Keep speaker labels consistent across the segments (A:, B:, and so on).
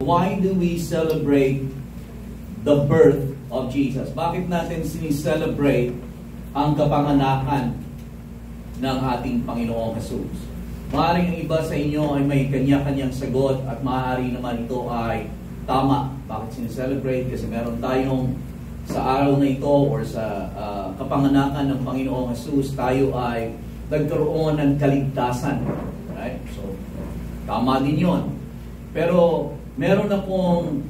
A: Why do we celebrate the birth of Jesus? Bakit natin sinicelebrate ang kapanganakan ng ating Panginoong Jesus? Maaaring ang iba sa inyo ay may kanya-kanyang sagot at maaari naman ito ay tama. Bakit sinicelebrate? Kasi meron tayong sa araw na ito or sa kapanganakan ng Panginoong Jesus, tayo ay nagkaroon ng kaligtasan. Right? So, tama din yun. Pero meron akong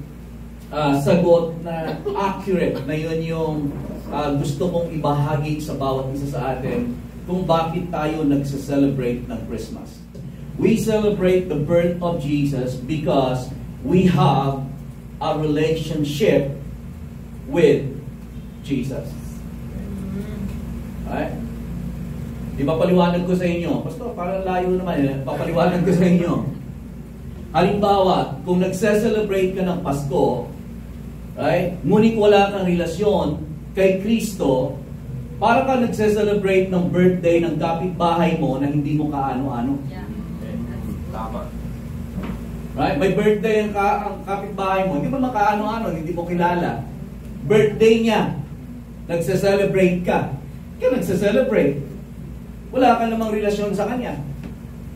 A: sagot na accurate na yun yung gusto kong ibahagi sa bawat isa sa atin kung bakit tayo nagsa-celebrate ng Christmas. We celebrate the birth of Jesus because we have a relationship with Jesus. Right? Di ba paliwanag ko sa inyo? Pastor, parang layo naman. Papaliwanag ko sa inyo. Halimbawa, kung nagse-celebrate ka ng Pasko, right? Ngunit wala kang relasyon kay Kristo, para ka nagse-celebrate ng birthday ng kapitbahay mo na hindi mo kaano-ano.
B: Yeah.
C: Tama.
A: Right? May birthday ang kapitbahay mo, hindi mo makaano-ano, hindi mo kilala. Birthday niya, nagse-celebrate ka. Kaya nagse-celebrate. Wala ka namang relasyon sa kanya.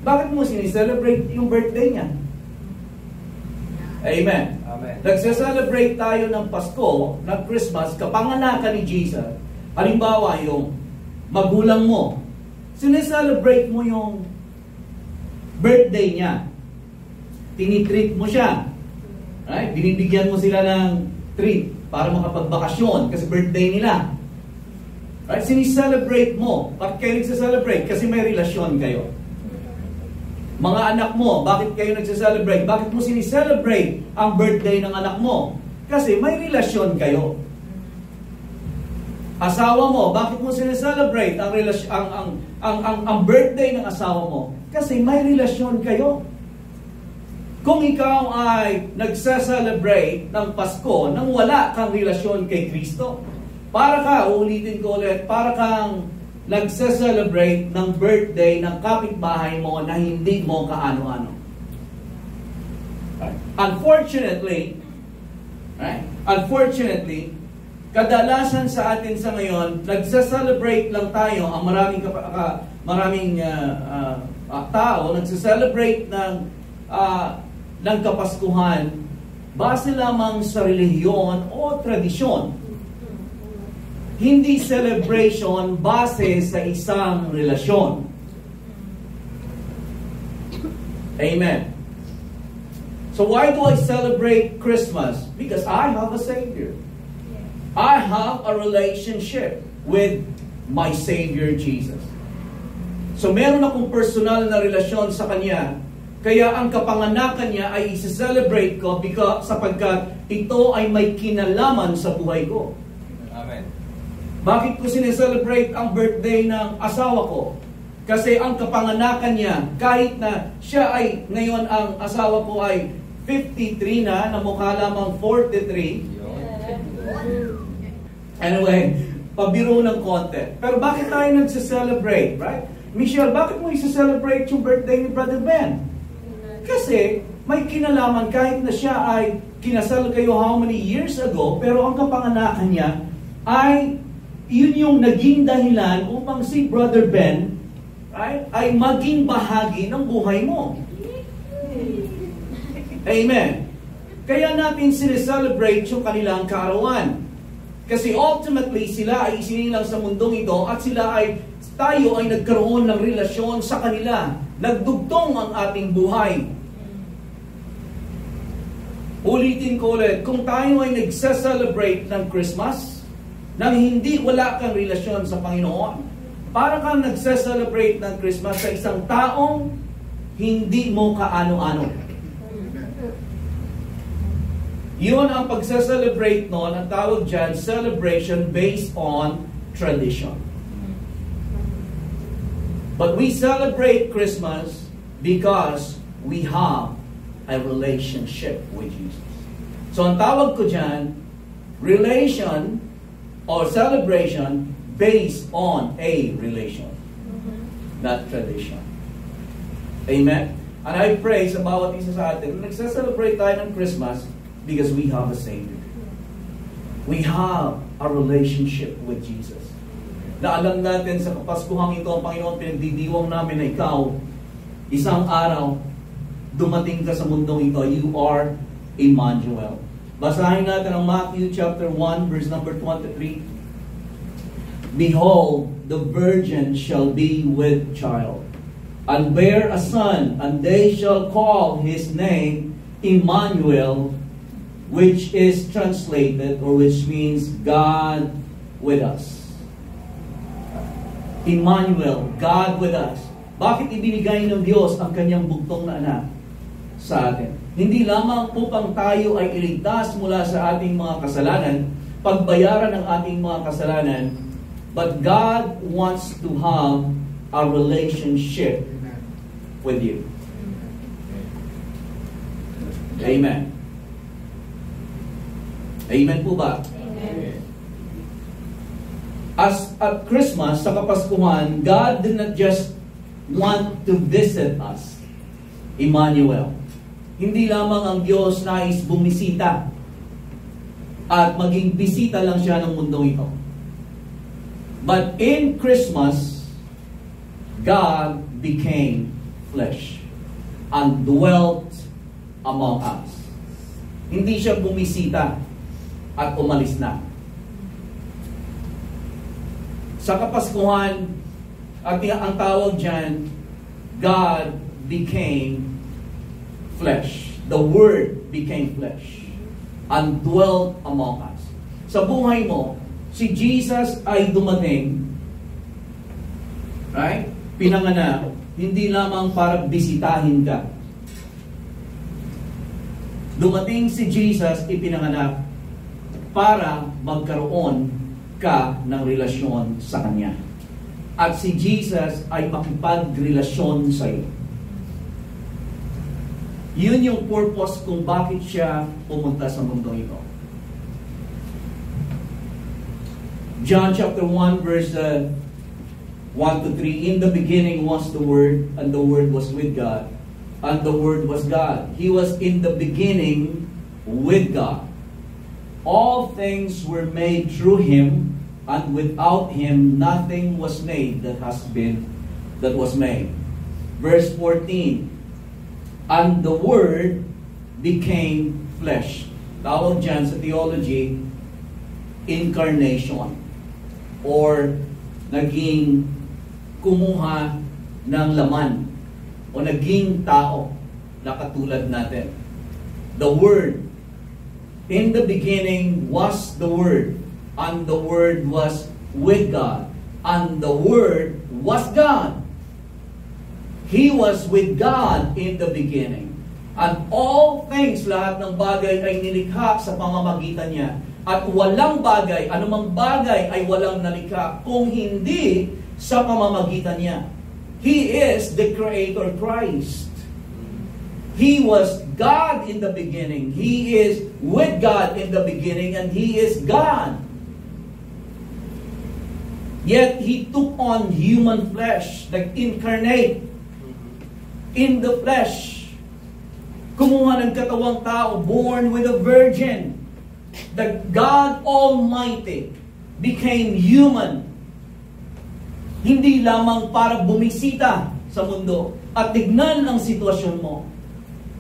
A: Bakit mo sinicelebrate yung birthday niya? Amen.
C: Amen.
A: Nagse-celebrate tayo ng Pasko, ng Christmas, kapanganakan ni Jesus. Halimbawa, yung magulang mo, sinicelebrate mo yung birthday niya. Tinitreat mo siya. Right? Binibigyan mo sila ng treat para makapagbakasyon kasi birthday nila. Right? Sinicelebrate mo. Bakit kayo nagsiselebrate? Kasi may relasyon kayo. Mga anak mo, bakit kayo nagsiselebrate? Bakit mo sinicelebrate ang birthday ng anak mo? Kasi may relasyon kayo. Asawa mo, bakit mo sinicelebrate ang birthday ng asawa mo? Kasi may relasyon kayo. Kung ikaw ay nagse-celebrate ng Pasko nang wala kang relasyon kay Kristo, para ka, uulitin ko ulit, para kang nagse-celebrate ng birthday ng kapitbahay mo na hindi mo kaano-ano. Unfortunately, kadalasan sa atin sa ngayon, nagse-celebrate lang tayo, ang maraming tao, nagse-celebrate ng Kapaskuhan base lamang sa relihiyon o tradisyon. Hindi celebration base sa isang relasyon. Amen. So why do I celebrate Christmas? Because I have a Savior. I have a relationship with my Savior Jesus. So meron akong personal na relasyon sa Kanya. Kaya ang kapanganakan niya ay isi-celebrate ko sapagkat ito ay may kinalaman sa buhay ko.
C: Amen.
A: Bakit ko sineselebrate ang birthday ng asawa ko? Kasi ang kapanganakan niya, kahit na siya ay, ngayon ang asawa ko ay 53 na mukha lamang 43. Anyway, pabiro ng konti. Pero bakit tayo nagse-celebrate, right? Michelle, bakit mo isi-celebrate yung birthday ni Brother Ben? Kasi may kinalaman kahit na siya ay kinasal kayo how many years ago, pero ang kapanganakan niya ay yun yung naging dahilan upang si Brother Ben ay maging bahagi ng buhay mo. Amen. Kaya natin sineselebrate yung kanilang kaarawan. Kasi ultimately, sila ay isinilang sa mundong ito at tayo ay nagkaroon ng relasyon sa kanila. Nagdugtong ang ating buhay. Ulitin ko ulit, kung tayo ay nagse-celebrate ng Christmas, nang hindi wala kang relasyon sa Panginoon, para kang nagse-celebrate ng Christmas sa isang taong hindi mo kaano-ano. Yun ang pagse-celebrate noon, ang tawag dyan, celebration based on tradition. But we celebrate Christmas because we have a relationship with Jesus. So ang tawag ko dyan, relation or celebration based on a relation, not tradition. Amen? And I pray sa bawat isa sa atin, nagsa-celebrate tayo ng Christmas because we have a Savior. We have a relationship with Jesus. Na alam natin sa Kapaskuhang ito, ang Panginoon, pinagdidiwang namin na ikaw, isang araw, dumating ka sa mundong ito. You are Emmanuel. Basahin natin ang Matthew chapter 1, verse number 23. Behold, the virgin shall be with child, and bear a son, and they shall call his name Emmanuel, which is translated, or which means God with us. Emmanuel, God with us. Bakit ibinigay ng Diyos ang kanyang bugtong na anak sa atin? Hindi lamang upang tayo ay iligtas mula sa ating mga kasalanan, pagbayaran ng ating mga kasalanan, but God wants to have a relationship with you. Amen. Amen po ba?
B: Amen.
A: As at Christmas, sa Kapaskuhan, God did not just want to visit us. Emmanuel. Hindi lamang ang Diyos nais bumisita at maging bisita lang siya ng mundong ito. But in Christmas, God became flesh and dwelt among us. Hindi siya bumisita at umalis na. Sa Kapaskuhan, at ang tawag dyan, God became flesh. The Word became flesh and dwelt among us. Sa buhay mo, si Jesus ay dumating, right? Pinanganak, hindi lamang para bisitahin ka. Dumating si Jesus, ipinanganak para magkaroon ka ng relasyon sa Kanya. At si Jesus ay makipagrelasyon sa iyo. Yun yung purpose kung bakit siya pumunta sa mundong ito. John chapter 1 verse 1 to 3. In the beginning was the Word, and the Word was with God, and the Word was God. He was in the beginning with God. All things were made through Him, and without Him nothing was made that was made. Verse 14. And the Word became flesh. Tawag dyan sa theology, incarnation. Or naging kumuha ng laman. O naging tao na katulad natin. The Word. In the beginning was the Word. And the Word was with God. And the Word was God. He was with God in the beginning. And all things, lahat ng bagay ay nilikha sa pamamagitan niya. At walang bagay, anumang bagay ay walang nalikha kung hindi sa pamamagitan niya. He is the Creator Christ. He was God in the beginning. He is with God in the beginning, and He is God. Yet He took on human flesh, like incarnate in the flesh. Kumuha ng katawang tao, born with a virgin. The God Almighty became human. Hindi lamang para bumisita sa mundo at tignan ang sitwasyon mo,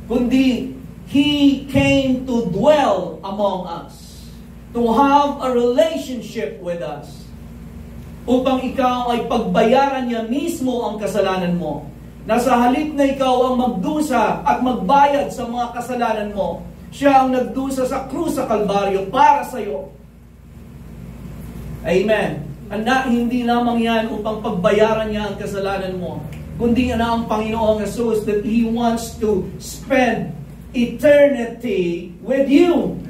A: kundi He came to dwell among us, to have a relationship with us, upang ikaw ay pagbayaran niya mismo ang kasalanan mo. Na sa halip na ikaw ang magdusa at magbayad sa mga kasalanan mo, siya ang nagdusa sa krus sa Kalbaryo para sa iyo. Amen. Hindi lamang yan upang pagbayaran niya ang kasalanan mo, kundi na ang Panginoong Jesus that He wants to spend eternity with you.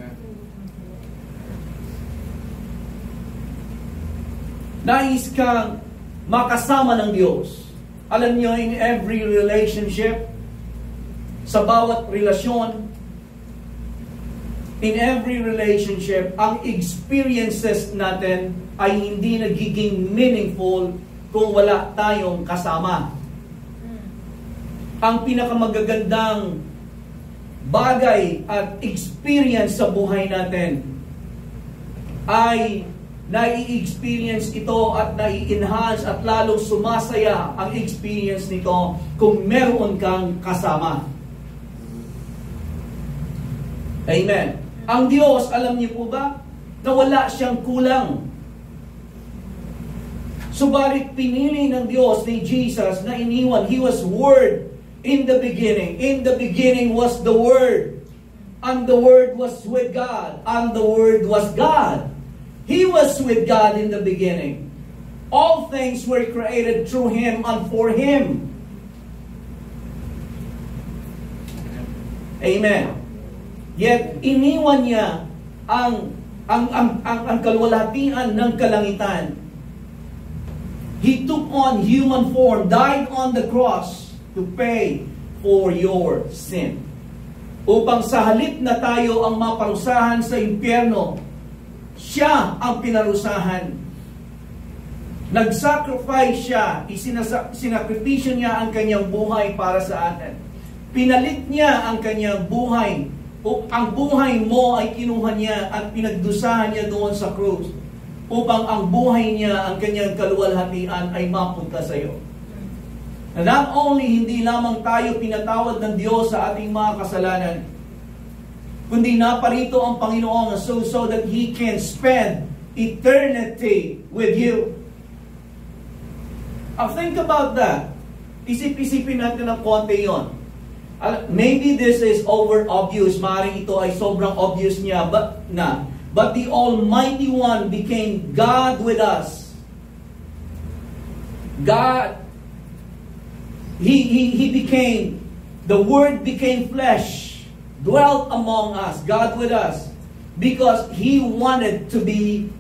A: Nais kang makasama ng Diyos. Alam niyo, in every relationship, sa bawat relasyon, in every relationship, ang experiences natin ay hindi nagiging meaningful kung wala tayong kasama. ang pinakamagagandang bagay at experience sa buhay natin ay nai-experience ito at nai-enhance at lalong sumasaya ang experience nito kung meron kang kasama. Amen. Ang Diyos, alam niyo po ba, na wala siyang kulang. Subalit pinili ng Diyos ni Jesus na iniwan. He was Word in the beginning. In the beginning was the Word. And the Word was with God. And the Word was God. He was with God in the beginning. All things were created through Him and for Him. Amen. Yet, iniwan niya ang kaluwalhatian ng kalangitan. He took on human form, died on the cross to pay for your sin. Upang sa halip na tayo ang maparusahan sa impyerno, siya ang pinarusahan. Nag-sacrifice siya, sinakripisyo niya ang kanyang buhay para sa atin. Pinalit niya ang kanyang buhay. Ang buhay mo ay kinuha niya at pinagdusahan niya doon sa krus. Upang ang buhay niya, ang kanyang kaluwalhatian ay mapunta sa iyo. Not only hindi lamang tayo pinatawad ng Diyos sa ating mga kasalanan, kundi naparito ang Panginoon so that He can spend eternity with you. Think about that. Isip-isipin natin ng konti yon. Maybe this is over-obvious. Maring ito ay sobrang obvious niya. But the Almighty One became God with us. God, He became, the Word became flesh, dwelt among us, God with us, because He wanted to be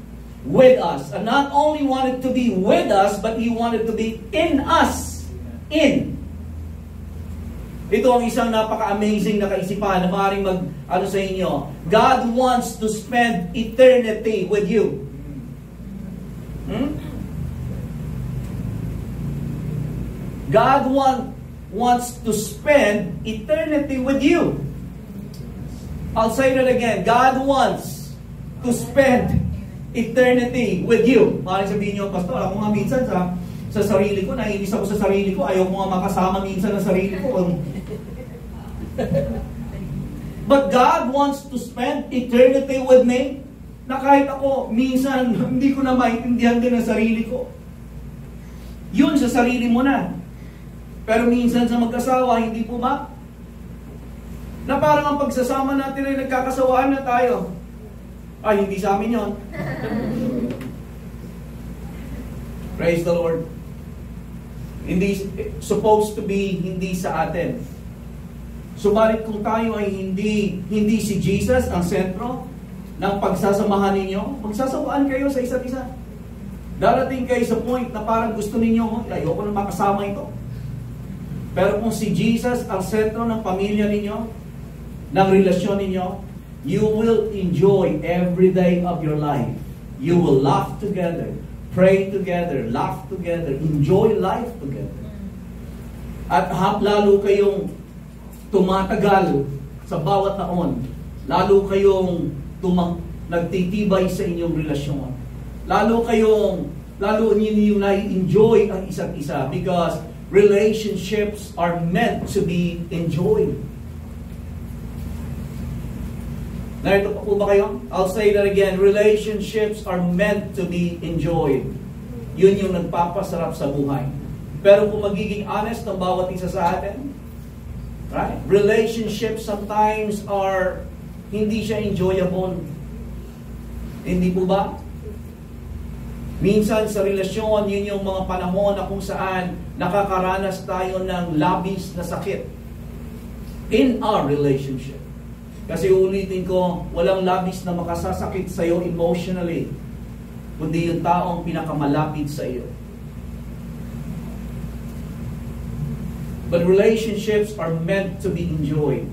A: with us. And not only wanted to be with us, but He wanted to be in us. Ito ang isang napaka-amazing na kaisipan na maaaring sa inyo. God wants to spend eternity with you. God wants to spend eternity with you. I'll say that again. God wants to spend eternity with you. Maaaring sabihin niyo, Pastor, ako nga minsan sa sarili ko, naiinis ako sa sarili ko, ayaw ko nga makasama minsan ng sarili ko. But God wants to spend eternity with me, na kahit ako, minsan, hindi ko na maintindihan din ang sarili ko. Yun sa sarili mo na. Pero minsan sa mag-asawa, hindi po ba? Na parang ang pagsasama natin ay nagkakasawaan na tayo. Ay, hindi sa amin yun. Praise the Lord. Hindi supposed to be hindi sa atin. Subalit kung tayo ay hindi si Jesus ang sentro ng pagsasamahan ninyo, magsasawaan kayo sa isa't isa. Darating kayo sa point na parang gusto ninyo, ayoko na makasama ito. Pero kung si Jesus ang sentro ng pamilya ninyo, ng relasyon ninyo, you will enjoy every day of your life. You will laugh together, pray together, laugh together, enjoy life together. At lalo kayong tumatagal sa bawat taon, lalo kayong nagtitibay sa inyong relasyon. Lalo niyo na-enjoy ang isa't isa because relationships are meant to be enjoyed. Narito pa po ba kayo? I'll say that again. Relationships are meant to be enjoyed. Yun yung nagpapasarap sa buhay. Pero kung magiging honest ng bawat isa sa atin, right? Relationships sometimes are hindi siya enjoyable. Hindi po ba? Minsan sa relasyon, yun yung mga panahon na kung saan nakakaranas tayo ng labis na sakit in our relationship. Kasi ulitin ko, walang labis na makasasakit sa iyo emotionally, kundi yung taong pinakamalapit sa iyo. But relationships are meant to be enjoyed.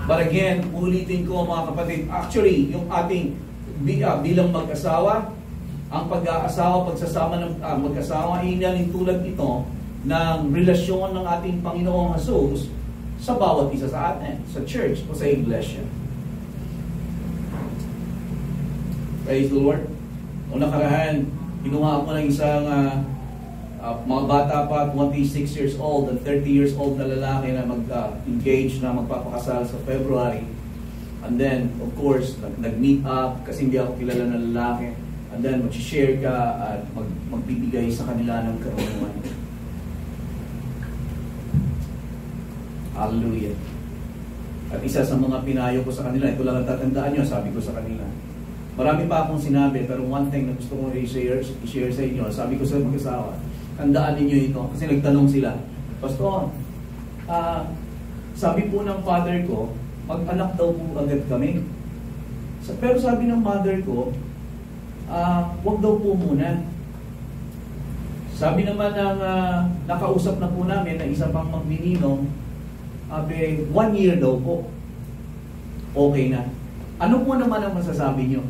A: But again, ulitin ko mga kapatid, actually, yung ating bilang mag-asawa, ang pag-aasawa, pagsasama ng mag-asawa, ay tulad ito, ng relasyon ng ating Panginoong Jesus sa bawat isa sa atin, sa church o sa iglesia. Praise the Lord. O nakaraan, kinuha ko ng isang mga bata pa, 26 years old and 30 years old na lalaki na mag-engage na magpapakasal sa February. And then, of course, nag-meet up kasi hindi ako kilala na lalaki. And then, mag-share ka at magbibigay sa kanila ng karunungan. Hallelujah. At isa sa mga pinayo ko sa kanila, ito lang ang tatandaan nyo, sabi ko sa kanila. Marami pa akong sinabi, pero one thing na gusto kong i-share sa inyo, sabi ko sa mag-asawa, tandaan ninyo ito. Kasi nagtanong sila, Pastor, sabi po ng father ko, mag-anak daw po agad kami. Pero sabi ng mother ko, wag daw po muna. Sabi naman ng nakausap na po namin na isa pang magninong, 1 year daw po. Okay na. Ano po naman ang masasabi nyo?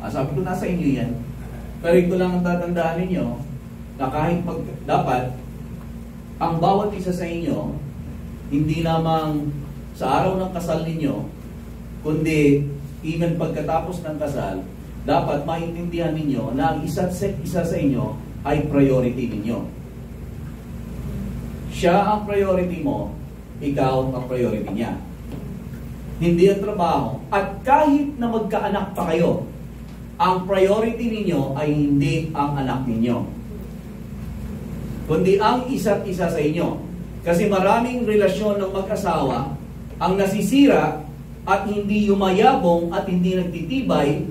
A: Sabi ko, nasa inyo yan. Pero ito lang ang tatandaan ninyo, na kahit dapat, ang bawat isa sa inyo, hindi lamang sa araw ng kasal ninyo, kundi even pagkatapos ng kasal, dapat maintindihan ninyo na ang isa sa inyo ay priority ninyo. Siya ang priority mo, ikaw ang priority niya. Hindi ang trabaho. At kahit na magkaanak pa kayo, ang priority ninyo ay hindi ang anak ninyo, kundi ang isa't isa sa inyo. Kasi maraming relasyon ng mag-asawa ang nasisira at hindi yumayabong at hindi nagtitibay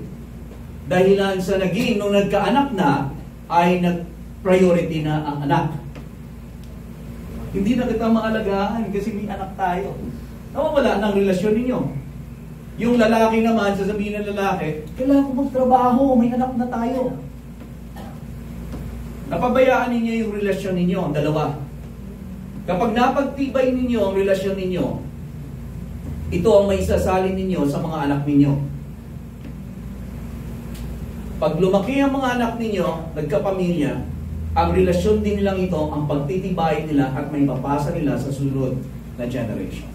A: dahilan sa naging nung nagkaanak na ay nag-priority na ang anak. Hindi na kita maalagaan kasi may anak tayo. Nawawala ng relasyon ninyo. Yung lalaki naman, sasabihin ng lalaki, kailangan ko magtrabaho, may anak na tayo. Napabayaan ninyo yung relasyon ninyo, ang dalawa. Kapag napagtibay ninyo ang relasyon ninyo, ito ang may sasalin ninyo sa mga anak ninyo. Pag lumaki ang mga anak ninyo, nagkapamilya, ang relasyon din nilang ito, ang pagtitibay nila at may papasa nila sa sunod na generation.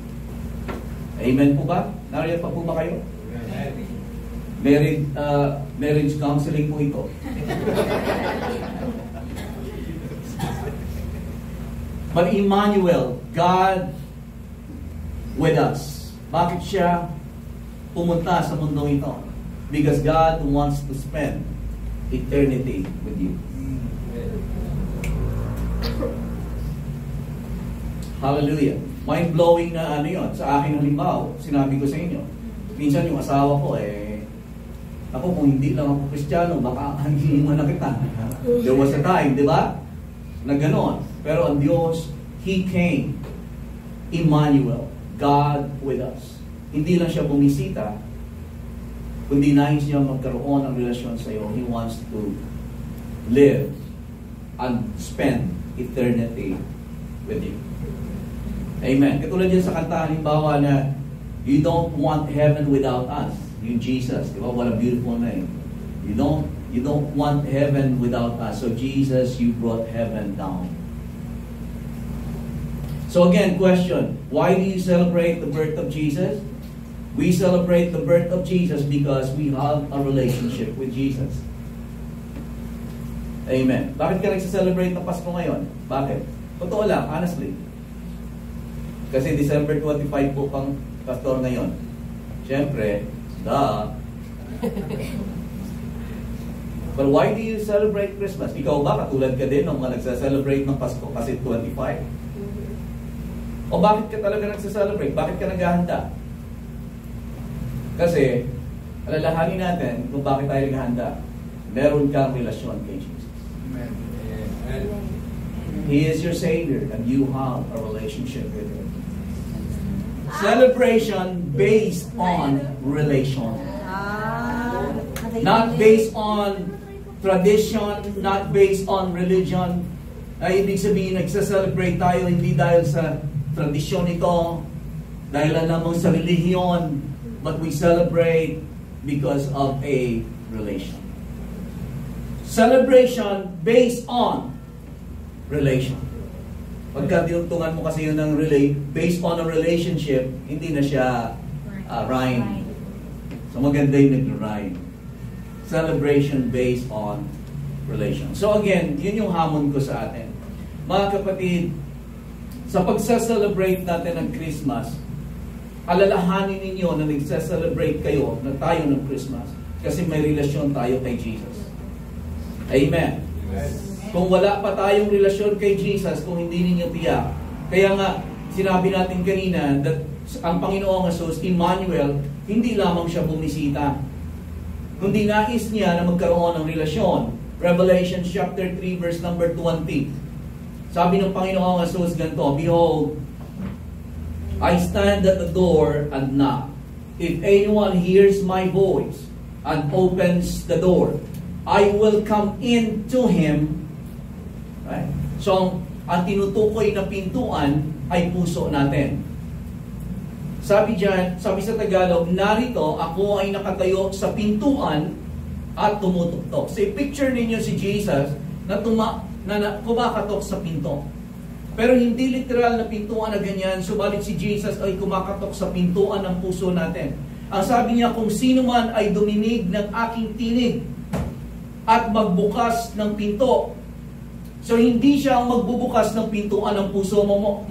A: Amen po ba? Nariyan pa po ba kayo? Marriage counseling po ito. But Emmanuel, God with us. Bakit siya pumunta sa mundong ito? Because God wants to spend eternity with you. Hallelujah. Mind-blowing na yun. Sa akin halimbawa, sinabi ko sa inyo. Minsan yung asawa ko, ako kung hindi lang ako Kristiyano, baka hindi mo na kita. There was a time, di ba? Na gano'n. Pero ang Diyos, He came. Emmanuel, God with us. Hindi lang siya bumisita, kundi nais niya magkaroon ng relasyon sa iyo. He wants to live and spend eternity with you. Amen. Katulad yan sa kanta, halimbawa na, you don't want heaven without us. Yung Jesus, di ba? What a beautiful name. You don't want heaven without us. So Jesus, you brought heaven down. So again, question, why do you celebrate the birth of Jesus? We celebrate the birth of Jesus because we have a relationship with Jesus. Amen. Bakit ka nagsa-celebrate ng Pasko ngayon? Bakit? Totoo lang, honestly. Kasi December 25 po pang pastor ngayon. Siyempre, But why do you celebrate Christmas? Ikaw ba, katulad ka din ng mga nagsa-celebrate ng Pasko kasi 25? O bakit ka talaga nagsa-celebrate? Bakit ka naghahanda? Kasi, alalahanin natin kung bakit tayo naghahanda. Meron kang relasyon kay Jesus. Amen. He is your Savior and you have a relationship with Him. Celebration based on relation. Not based on tradition, not based on religion. Ay, ibig sabihin, nagsa-celebrate tayo hindi dahil sa tradisyon ito, dahil lamang sa relihiyon, but we celebrate because of a relation. Celebration based on relation. Pagka dinugtungan mo kasi yun ng based on a relationship, hindi na siya rhyme. So maganda yung nag-rhyme. Celebration based on relation. So again, yun yung hamon ko sa atin. Mga kapatid, sa pagsa-celebrate natin ng Christmas, alalahanin ninyo na nagsa-celebrate kayo na tayo ng Christmas kasi may relasyon tayo kay Jesus. Amen. Kung wala pa tayong relasyon kay Jesus, kung hindi ninyo tiyak, kaya nga, sinabi natin kanina that ang Panginoong Jesus, Emmanuel, hindi lamang siya bumisita, kundi nais niya na magkaroon ng relasyon. Revelation chapter 3 verse number 20. Sabi ng Panginoong Jesus ganito, "Behold, I stand at the door and knock. If anyone hears my voice and opens the door, I will come in to him." Right? So, ang tinutukoy na pintuan ay puso natin. Sabi diyan, sabi sa Tagalog, "Narito ako ay nakatayo sa pintuan at tumutuktok." So, picture ninyo si Jesus na kumakatok sa pinto. Pero hindi literal na pintuan na ganyan, subalit si Jesus ay kumakatok sa pintuan ng puso natin. Ang sabi niya, "Kung sino man ay duminig ng aking tinig at magbukas ng pinto." So hindi siya ang magbubukas ng pintuan ng puso mo.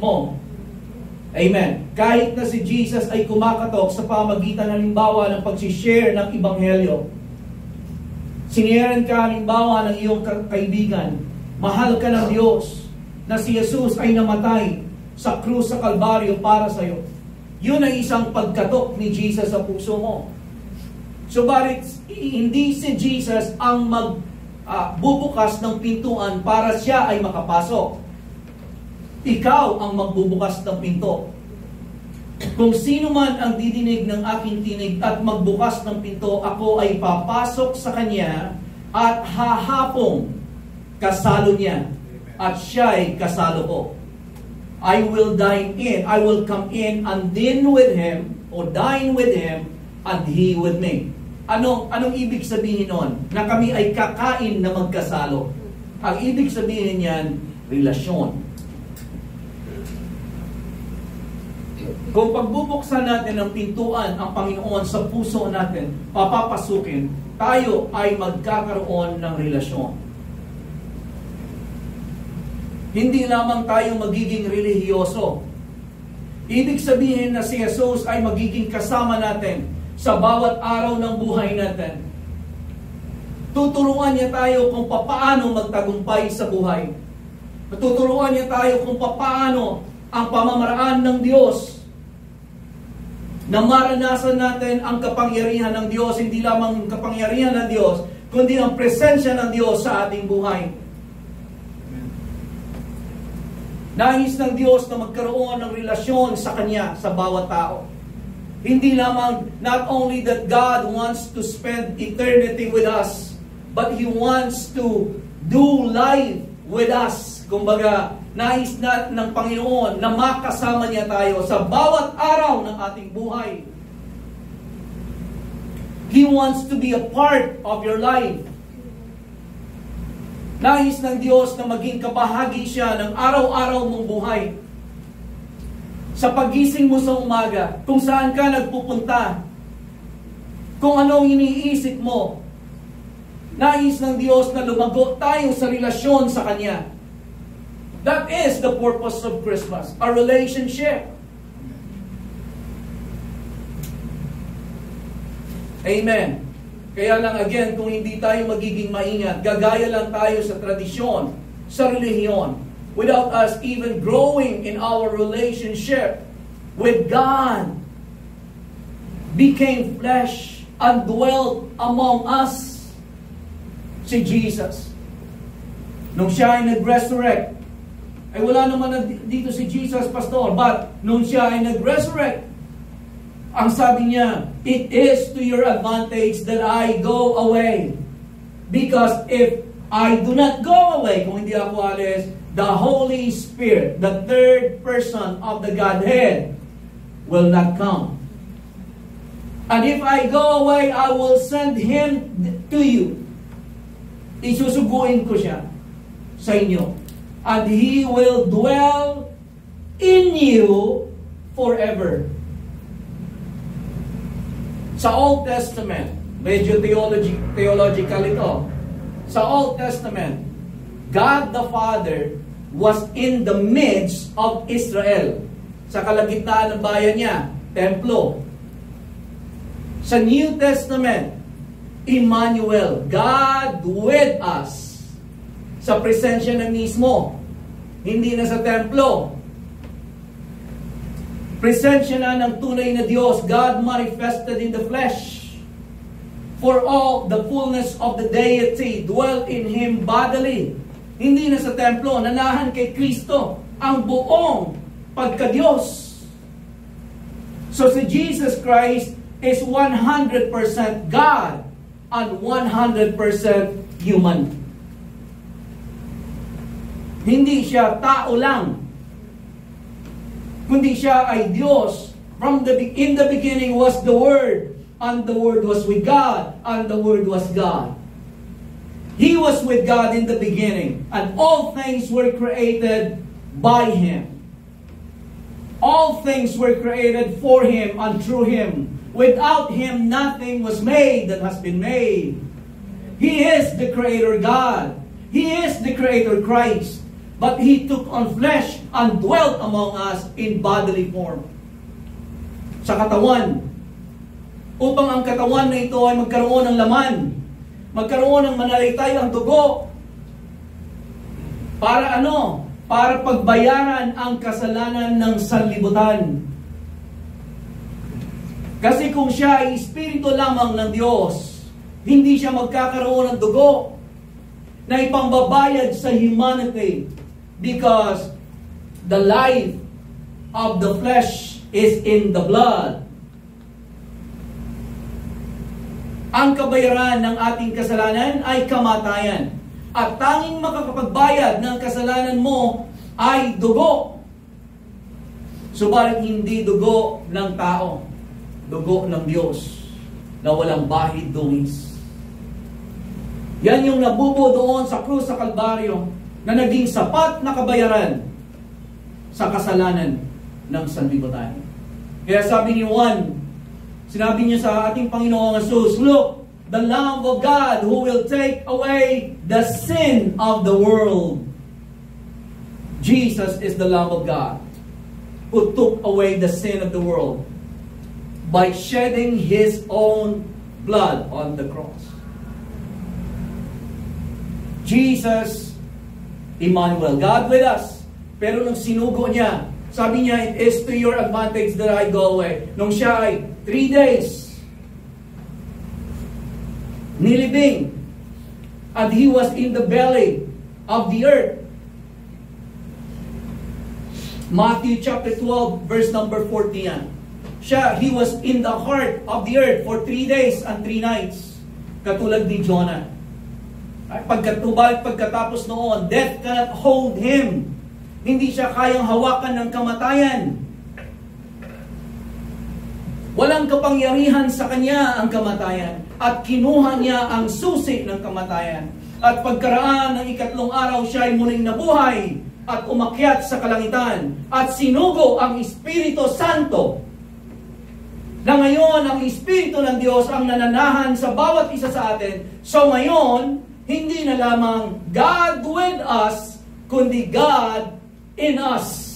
A: Amen. Kahit na si Jesus ay kumakatok sa pamagitan halimbawa ng pag-share ng Ebanghelyo. Siniyaran ka halimbawa ng iyong kaibigan. Mahal ka ng Diyos na si Jesus ay namatay sa krus sa Kalbaryo para sa iyo. Yun ay isang pagkatok ni Jesus sa puso mo. So bakit hindi si Jesus ang bubukas ng pintuan para siya ay makapasok? Ikaw ang magbubukas ng pinto. "Kung sino man ang didinig ng aking tinig at magbukas ng pinto, ako ay papasok sa kanya at hahapong kasalo niya at siya ay kasalo ko. I will dine in, I will come in and dine with him and he with me." Anong ibig sabihin nun? Na kami ay kakain na magkasalo. Ang ibig sabihin niyan, relasyon. Kung pagbubuksan natin ang pintuan, ang Panginoon sa puso natin, papapasukin, tayo ay magkakaroon ng relasyon. Hindi lamang tayo magiging relihiyoso. Ibig sabihin na si Jesus ay magiging kasama natin sa bawat araw ng buhay natin. Tuturuan niya tayo kung paano magtagumpay sa buhay. Tuturuan niya tayo kung paano ang pamamaraan ng Diyos na maranasan natin ang kapangyarihan ng Diyos, hindi lamang ang kapangyarihan ng Diyos, kundi ang presensya ng Diyos sa ating buhay. Nais ng Diyos na magkaroon ng relasyon sa Kanya, sa bawat tao. Hindi lamang, not only that God wants to spend eternity with us, but He wants to do life with us. Kumbaga, nais na ng Panginoon na makasama niya tayo sa bawat araw ng ating buhay. He wants to be a part of your life. Nais ng Diyos na maging kabahagi siya ng araw-araw mong buhay. Sa pagising mo sa umaga, kung saan ka nagpupunta, kung anong iniisip mo, nais ng Diyos na lumago tayo sa relasyon sa Kanya. That is the purpose of Christmas, a relationship. Amen. Kaya lang again, kung hindi tayo magiging maingat, gagaya lang tayo sa tradisyon, sa relihiyon, without us even growing in our relationship with God, became flesh and dwelt among us. Si Jesus. Nung siya ay nag-resurrect, ay wala naman dito si Jesus, pastor, but nung siya ay nag-resurrect, ang sabi niya, "It is to your advantage that I go away. Because if I do not go away," kung hindi ako alis, "the Holy Spirit, the third person of the Godhead, will not come. And if I go away, I will send Him to you." Isusuguin ko siya sa inyo. and He will dwell in you forever. Sa Old Testament, medyo theological ito. Sa Old Testament, God the Father was in the midst of Israel. Sa kalagitnaan ng bayan niya, templo. Sa New Testament, Emmanuel, God with us. Sa presensya na mismo, hindi na sa templo. Presensya na ng tunay na Diyos, God manifested in the flesh. For all the fullness of the deity dwelt in Him bodily. Hindi na sa templo, nanahan kay Kristo ang buong pagka-Diyos. So si Jesus Christ is 100% God and 100% human. Hindi siya tao lang, kundi siya ay Diyos. In the beginning was the Word, and the Word was with God, and the Word was God. He was with God in the beginning, and all things were created by Him. All things were created for Him and through Him. Without Him, nothing was made that has been made. He is the Creator God. He is the Creator Christ. But He took on flesh and dwelt among us in bodily form. Sa katawan, upang ang katawan na ito ay magkaroon ng laman, magkaroon ng manalitay ang dugo. Para ano? Para pagbayaran ang kasalanan ng sanlibutan. Kasi kung siya ay espiritu lamang ng Diyos, hindi siya magkakaroon ng dugo na ipambabayad sa humanity, because the life of the flesh is in the blood. Ang kabayaran ng ating kasalanan ay kamatayan. At tanging makakapagbayad ng kasalanan mo ay dugo. Subalit hindi dugo ng tao, dugo ng Diyos na walang bahid dungis. Yan yung nabubo doon sa krus sa Kalbaryo na naging sapat na kabayaran sa kasalanan ng sanlibutan. Kaya sabi ni Juan, sinabi niya sa ating Panginoong Jesus, "Look, the Lamb of God who will take away the sin of the world." Jesus is the Lamb of God who took away the sin of the world by shedding His own blood on the cross. Jesus, Emmanuel, God with us. Pero nung sinugo niya, sabi niya, "It is to your advantage that I go away." Nung siya ay 3 days nilibing, and He was in the belly of the earth. Matthew chapter 12, verse number 40 yan. He was in the heart of the earth for 3 days and 3 nights. Katulad ni Jonah. Pagkatapos noon, death cannot hold Him. Hindi siya kayang hawakan ng kamatayan. Walang kapangyarihan sa Kanya ang kamatayan. At kinuha niya ang susi ng kamatayan. At pagkaraan ng 3 araw, siya ay muling nabuhay at umakyat sa kalangitan. At sinugo ang Espiritu Santo. Na ngayon, ang Espiritu ng Diyos ang nananahan sa bawat isa sa atin. So ngayon, hindi na lamang God with us, kundi God in us.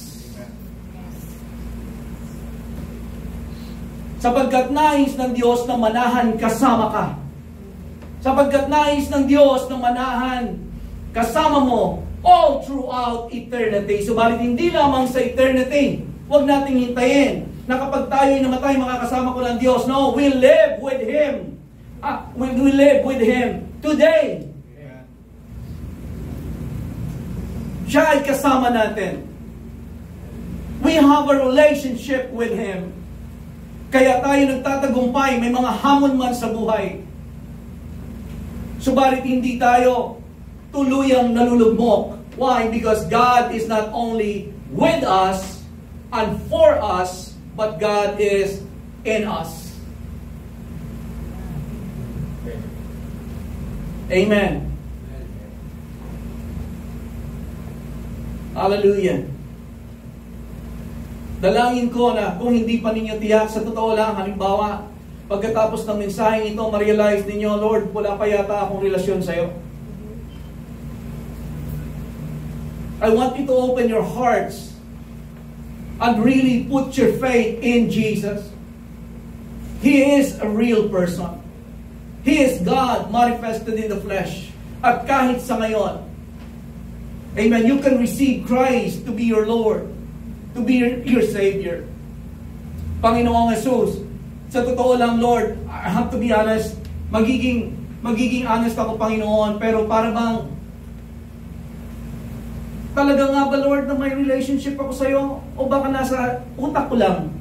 A: Sapagkat nais ng Diyos na manahan kasama ka. Sapagkat nais ng Diyos na manahan kasama mo all throughout eternity. Subalit hindi lamang sa eternity. Huwag nating hintayin na kapag tayo'y namatay, makakasama ko ng Diyos. No, we live with Him. We live with Him today. Siya ay kasama natin. We have a relationship with Him. Kaya tayo nagtatagumpay, may mga hamon man sa buhay. Subalit hindi tayo tuluyang nalulugmok. Why? Because God is not only with us and for us, but God is in us. Amen. Hallelujah. Dalangin ko na kung hindi pa ninyo tiyak, sa totoo lang, halimbawa, pagkatapos ng mensaheng ito, ma-realize ninyo, Lord, wala pa yata akong relasyon sa'yo. I want you to open your hearts and really put your faith in Jesus. He is a real person. He is God manifested in the flesh. At kahit sa ngayon, amen, you can receive Christ to be your Lord, to be your Savior. Panginoong Jesus, sa totoo lang, Lord, I have to be honest, magiging honest ako, Panginoon, pero para bang, talaga nga ba, Lord, na may relationship ako sa iyo? O baka nasa utak ko lang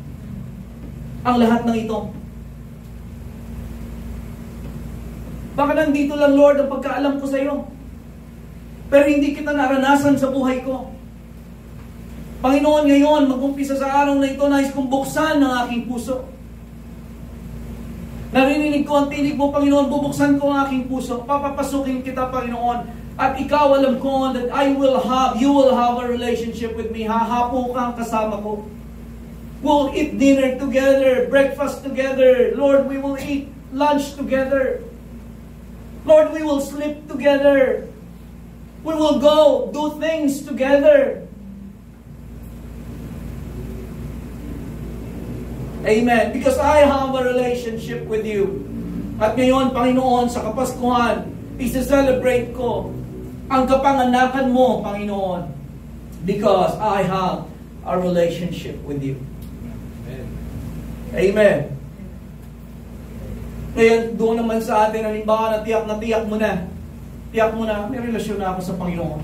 A: ang lahat ng ito? Baka nandito lang, Lord, ang pagkaalam ko sa iyo, pero hindi kita naranasan sa buhay ko. Panginoon, ngayon, mag-umpisa sa araw na ito, nais kong buksan ng aking puso. Narinig ko ang tinig mo, Panginoon, bubuksan ko ang aking puso. Papapasukin kita, Panginoon. At ikaw, alam ko that you will have a relationship with me. Hahapo ka kasama ko. We'll eat dinner together, breakfast together. Lord, we will eat lunch together. Lord, we will sleep together. We will go do things together. Amen. Because I have a relationship with you. At ngayon, Panginoon, sa Kapaskuhan, isa-celebrate ko ang kapanganakan mo, Panginoon, because I have a relationship with you.
C: Amen.
A: Amen. Ngayon, doon naman sa atin, halimbawa na tiyak mo na. Tiyak mo na, may relasyon na ako sa Panginoon.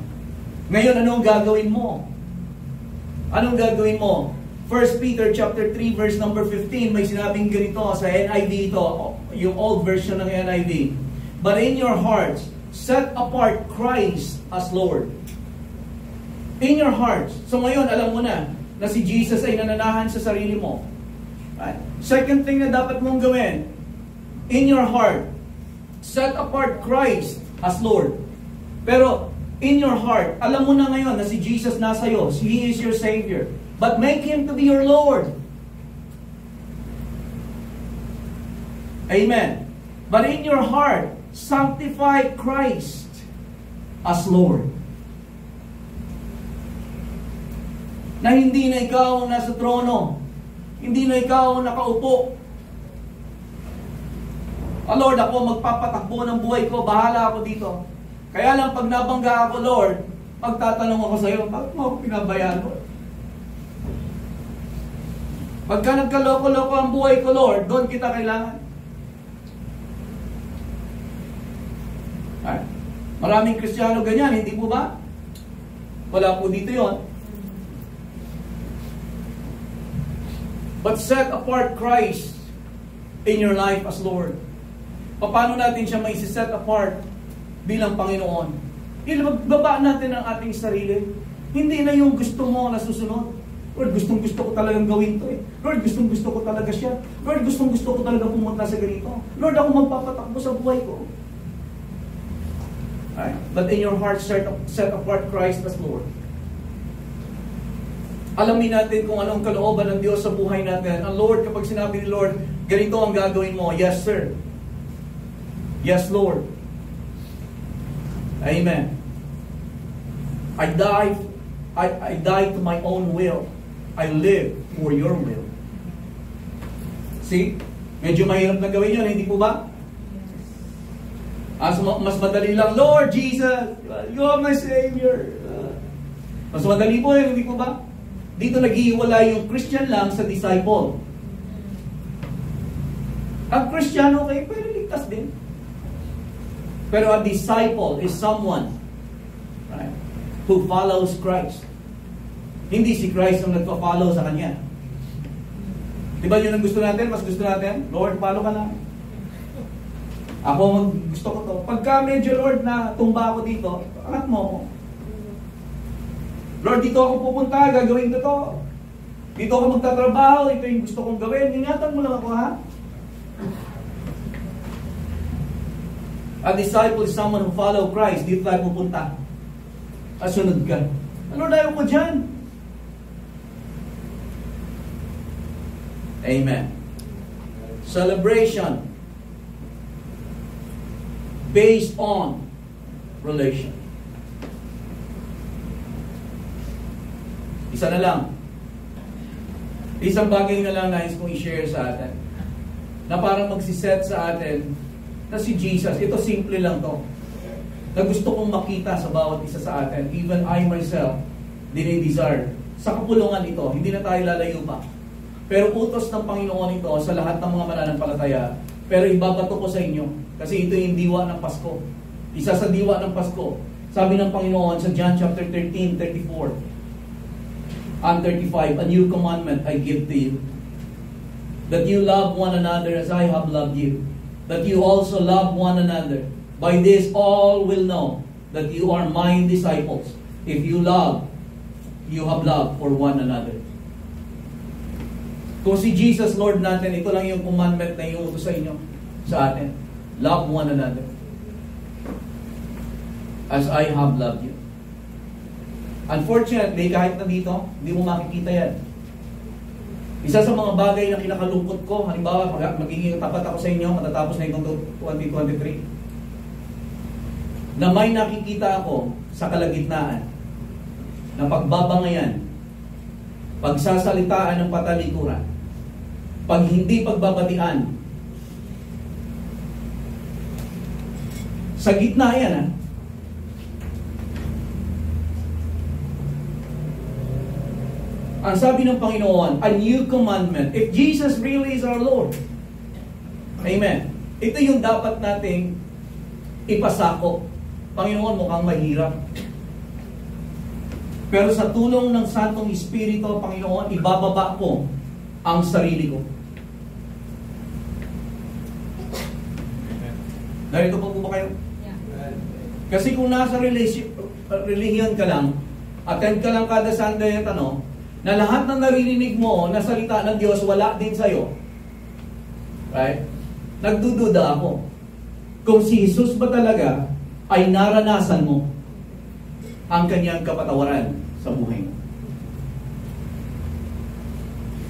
A: Ngayon, anong gagawin mo? Anong gagawin mo? 1 Peter chapter 3 verse number 15, may sinabing ganito sa NIV ito, yung old version ng NIV. But in your hearts, set apart Christ as Lord. In your hearts. So ngayon, alam mo na si Jesus ay nananahan sa sarili mo. Right? Second thing na dapat mong gawin, in your heart, set apart Christ as Lord. Pero, in your heart, alam mo na ngayon na si Jesus nasa iyo. He is your Savior. But make Him to be your Lord. Amen. But in your heart, sanctify Christ as Lord. Na hindi na ikaw ang nasa trono. Hindi na ikaw ang nakaupo. Lord, ako magpapatakbo ng buhay ko. Bahala ako dito. Kaya lang pag nabangga ako, Lord, magtatanong ako sa iyo, bakit mo ako pinabayaan, Lord? Pagka nagkaloko-loko ang buhay ko, Lord, doon kita kailangan. Maraming Kristiyano ganyan, hindi po ba? Wala po dito yon. But set apart Christ in your life as Lord. Paano natin siya mai-set apart bilang Panginoon? Ibaba natin ang ating sarili. Hindi na yung gusto mo na susunod. Lord, gustong-gusto ko talagang gawin to eh. Lord, gustong-gusto ko talaga siya. Lord, gustong-gusto ko talaga pumunta sa ganito. Lord, ako magpapatakbo sa buhay ko. Right? But in your heart, set apart Christ as Lord. Alamin natin kung anong kalooban ng Diyos sa buhay natin. Ang Lord, kapag sinabi ni Lord, ganito ang gagawin mo. Yes, sir. Yes, Lord. Amen. I die to my own will. I live for your will. See? Medyo mahirap na gawin yun, hindi po ba? Mas madali lang, Lord Jesus, you are my Savior. Mas madali po yun, hindi po ba? Dito naghihiwala yung Christian lang sa disciple. Ang Kristiyano kayo, pero ligtas din. Pero a disciple is someone, right, who follows Christ. Hindi si Christ ang nagpa-follow sa Kanya. Diba yun ang gusto natin? Mas gusto natin, Lord, follow ka lang. Ako gusto ko to. Pagka medyo, Lord, na tumba ako dito, angat mo ako. Lord, dito ako pupunta, gagawin ko to. Dito ako magtatrabaho, ito yung gusto kong gawin. Ingatan mo lang ako, ha? A disciple is someone who follow Christ. Dito tayo pupunta. Kasunod ka. Ano layo ko dyan? Amen. Celebration based on relation. Isa na lang. Isang bagay na lang nais kong i-share sa atin na parang magsiset sa atin na si Jesus. Ito simple lang to. Na gusto kong makita sa bawat isa sa atin. Even I myself, dinidesire. Sa kapulungan ito, hindi na tayo lalayo pa. Pero utos ng Panginoon ito sa lahat ng mga mananampalataya. Pero ibabato ko sa inyo. Kasi ito yung diwa ng Pasko. Isa sa diwa ng Pasko. Sabi ng Panginoon sa John chapter 13, 34 and 35, "A new commandment I give to you, that you love one another as I have loved you, that you also love one another. By this all will know that you are my disciples, if you have love for one another." Kung si Jesus Lord natin, ito lang yung commandment na iutos sa inyo, sa atin. Love one another as I have loved you. Unfortunately, kahit nandito, hindi mo makikita yan. Isa sa mga bagay na kinakalungkot ko, halimbawa, magiging tapat ako sa inyo, matatapos na itong 2023, na may nakikita ako sa kalagitnaan, na pagbabangayan, pagsasalitaan ng patalikuran, pag hindi pagbabatian, sa gitna yan, ha? Ang sabi ng Panginoon, a new commandment. If Jesus really is our Lord. Amen. Ito yung dapat nating ipasako. Panginoon, mukhang mahirap. Pero sa tulong ng Santong Espiritu, Panginoon, ibababa ko ang sarili ko. Narito po ba kayo? Kasi kung nasa religion ka lang, attend ka lang kada Sunday at na lahat ng naririnig mo na salita ng Diyos wala din sa'yo. Right? Nagdududa ako. Kung si Jesus ba talaga ay naranasan mo ang kanyang kapatawaran sa buhay mo.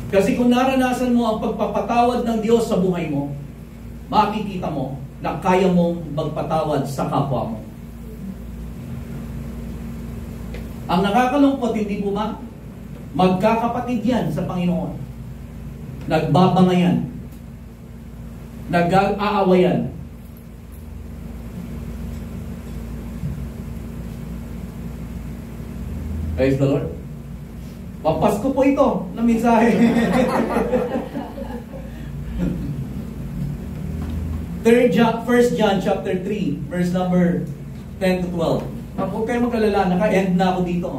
A: Kasi kung naranasan mo ang pagpapatawad ng Diyos sa buhay mo, makikita mo na kaya mong magpatawad sa kapwa mo. Ang nakakalungkot, hindi po ba? Magkakapatid yan sa Panginoon. Nagbabangayan. Nag-aawayan. Praise the Lord. Papasko po ito na mensahe. 1 John chapter 3, verse number 10 to 12. Huwag kayo mag-alala, naka-end na ako dito.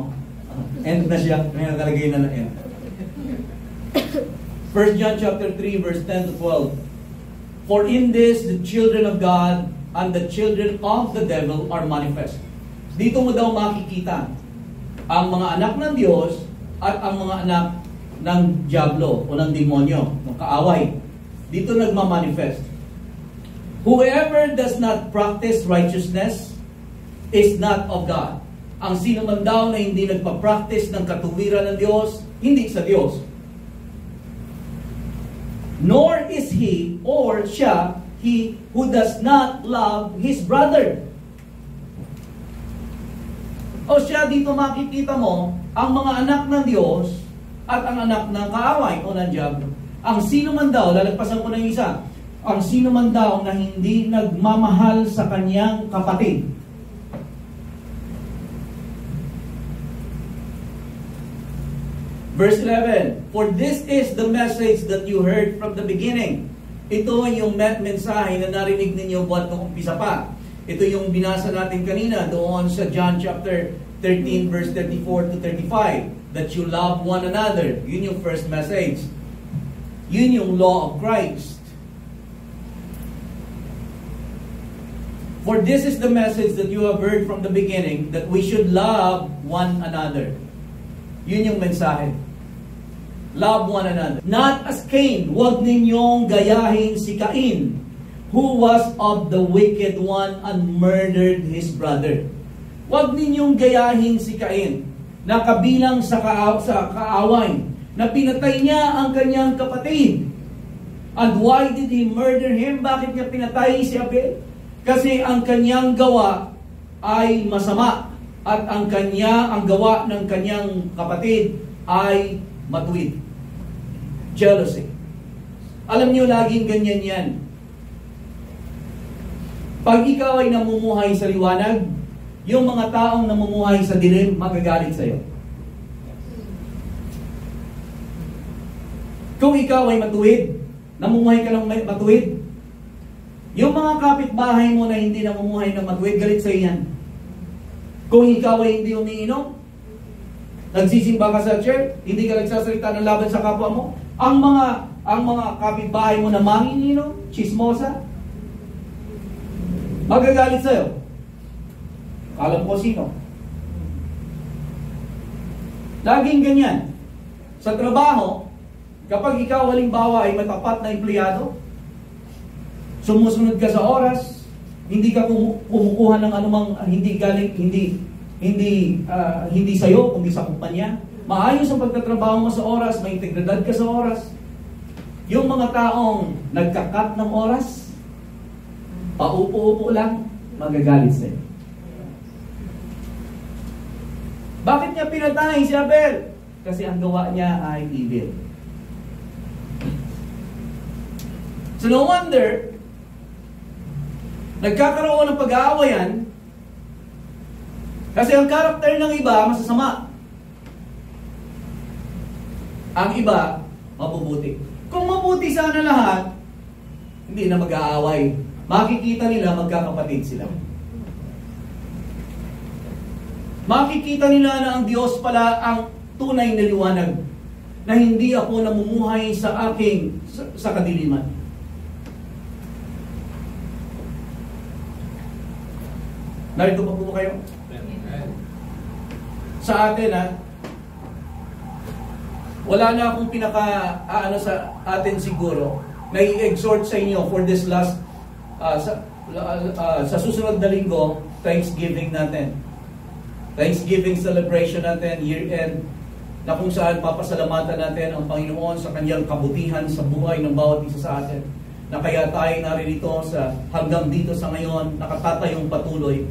A: End na siya. May nakalagay na end. 1 John chapter 3, verse 10 to 12. For in this, the children of God and the children of the devil are manifest. Dito mo daw makikita ang mga anak ng Diyos at ang mga anak ng Diablo o ng demonyo, ng kaaway. Dito nagmamanifest. Whoever does not practice righteousness is not of God. Ang sino man daw na hindi nagpa-practice ng katuwiran ng Diyos, hindi sa Diyos. Nor is he or siya, he who does not love his brother. O siya, dito makikita mo ang mga anak ng Diyos at ang anak ng kaaway o ng Diablo. Ang sino man daw, lalagpasan ko na yung isa, ang sino man daw na hindi nagmamahal sa kanyang kapatid, verse 11, for this is the message that you heard from the beginning. Ito yung mensahe na narinig ninyo buhat nung umpisa pa. Ito yung binasa natin kanina doon sa John chapter 13 verse 34 to 35. That you love one another. Yun yung first message. Yun yung law of Christ. For this is the message that you have heard from the beginning, that we should love one another. Yun yung mensahe. Love one another. Not as Cain. Huwag ninyong gayahin si Cain, who was of the wicked one and murdered his brother. Huwag ninyong gayahin si Cain. na kabilang sa kaaway, na pinatay niya ang kanyang kapatid. And why did he murder him? Bakit niya pinatay si Abel? Kasi ang kanyang gawa ay masama at ang gawa ng kanyang kapatid ay matuwid. Jealousy. Alam niyo, laging ganyan yan. Pag ikaw ay namumuhay sa liwanag, yung mga taong namumuhay sa dilim, magagalit sa iyo. Kung ikaw ay matuwid, namumuhay ka ng matuwid, yung mga kapitbahay mo na hindi namumuhay ng matuwid, galit sa iyo yan. Kung ikaw ay hindi umiinom, nagsisimba ka sa church, hindi ka nagsasalita ng laban sa kapwa mo, ang mga kapitbahay mo na manginginom, chismosa, magagalit sa iyo. Alam ko sino. Laging ganyan. Sa trabaho, kapag ikaw halimbawa ay matapat na empleyado, sumusunod ka sa oras, hindi ka kumukuha ng anumang hindi sa iyo, kundi sa kumpanya. Maayos ang pagtatrabaho mo sa oras, may integridad ka sa oras. Yung mga taong nagkakat ng oras, paupo-upo lang, magagalit sa iyo. Bakit niya pinatay si Abel? Kasi ang gawa niya ay evil. So no wonder, nagkakaroon ng pag-aawayan kasi ang karakter ng iba masasama. Ang iba, mabubuti. Kung mabuti sana lahat, hindi na mag-aaway. Makikita nila magkakapatid sila. Makikita nila na ang Diyos pala ang tunay na liwanag, na hindi ako namumuhay sa kadiliman. Narito pa po kayo? Sa atin, wala na akong sa atin siguro na i-exhort sa inyo for this last sa susunod na linggo, Thanksgiving natin. Thanksgiving celebration natin, year-end, na kung saan papasalamatan natin ang Panginoon sa kanyang kabutihan sa buhay ng bawat isa sa atin. Na kaya tayo naririto hanggang dito sa ngayon, nakatatayong patuloy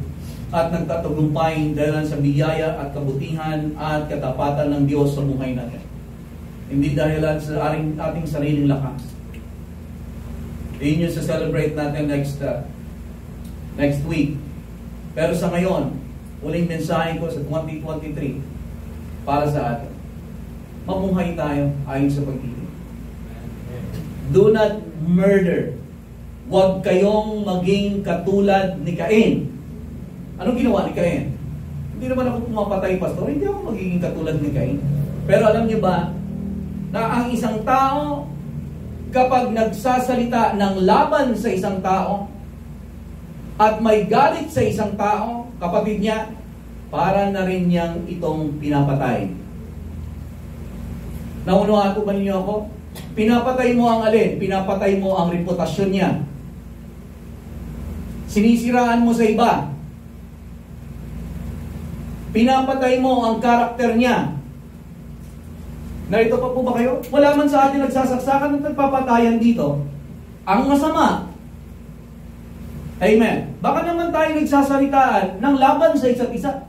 A: at nagtatagumpay dahil sa biyaya at kabutihan at katapatan ng Diyos sa buhay natin. Hindi dahil sa ating sariling lakas. Yun yung sa-celebrate natin next week. Pero sa ngayon, uling mensahe ko sa 2023 para sa atin. Mamuhay tayo ayon sa pag-ibig. Do not murder. Huwag kayong maging katulad ni Cain. Anong ginawa ni Cain? Hindi naman ako pumapatay, pastor. Hindi ako magiging katulad ni Cain. Pero alam niyo ba na ang isang tao, kapag nagsasalita ng laban sa isang tao at may galit sa isang tao, kapatid niya, para na rin niyang itong pinapatay. Naunawaan po ba ninyo ako? Pinapatay mo ang alin? Pinapatay mo ang reputasyon niya. Sinisiraan mo sa iba. Pinapatay mo ang karakter niya. Narito pa po ba kayo? Wala man sa atin nagsasaksakan at nagpapatayan dito. Ang masama. Amen. Baka naman tayo nagsasalitaan ng laban sa isa't isa.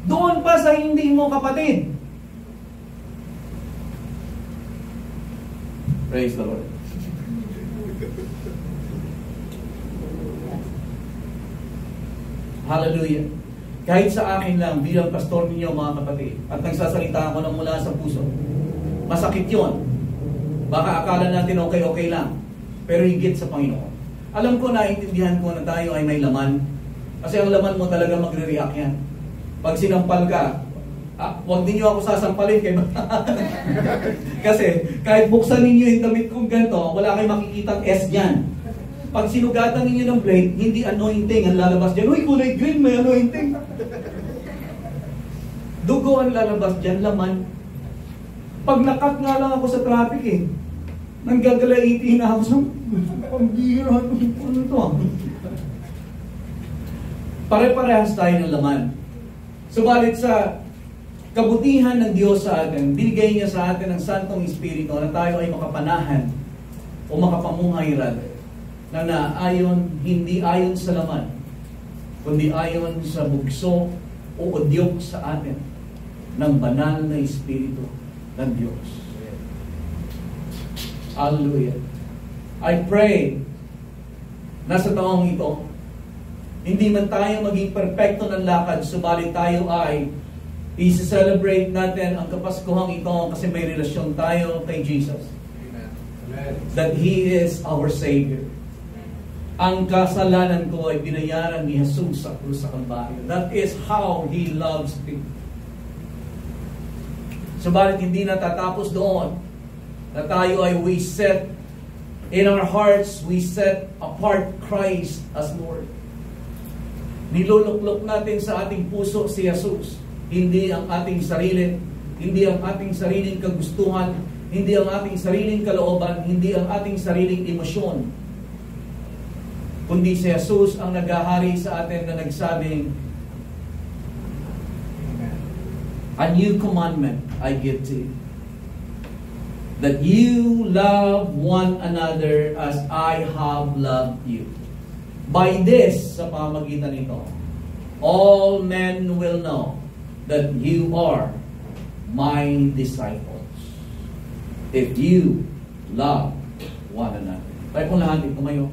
A: Doon pa sa hindi mo kapatid. Praise the Lord. Hallelujah. Kahit sa akin lang, bilang pastor ninyo mga kapatid, at nagsasalita ako ng mula sa puso, masakit yon. Baka akala natin okay lang, pero higit sa Panginoon. Alam ko, naiintindihan ko na tayo ay may laman, kasi ang laman mo talaga magre-react yan. Pag sinampal ka, huwag ninyo ako sasampalin kay kasi kahit buksan ninyo yung damit kong ganito, wala kayong makikitang S dyan. Pag sinugatan ninyo ng blade, hindi anointing ang lalabas dyan. Uy, kulay green, may anointing. Dugo ang lalabas dyan, laman. Pag nakat nga lang ako sa traffic nanggagalaiti na ako sa pambira. Ano to? Pare-parehas tayo ng laman. Subalit sa kabutihan ng Diyos sa atin, binigay niya sa atin ang Santong Espiritu na tayo ay makapanahan o makapamuhay rather, na hindi ayon sa laman, kundi ayon sa bugso o udyok sa atin ng banal na Espiritu ng Diyos. Hallelujah. I pray na sa taong ito, hindi man tayo maging perpekto ng lakad, subalit tayo ay i-celebrate natin ang Kapaskuhang ito kasi may relasyon tayo kay Jesus.
C: Amen.
A: That He is our Savior. Ang kasalanan ko ay binayaran ni Jesus sa krus sa Kalbaryo. That is how He loves me. Subalit hindi natatapos doon na tayo ay we set in our hearts, we set apart Christ as Lord. Niluluklok natin sa ating puso si Jesus. Hindi ang ating sarili, hindi ang ating sariling kagustuhan, hindi ang ating sariling kalooban, hindi ang ating sariling emosyon. Kundi si Jesus ang naghahari sa atin na nagsabing, a new commandment I give to you, that you love one another as I have loved you. By this, sa pamagitan nito, all men will know that you are my disciples, if you love one another. Tayo kung lahat, tumayo.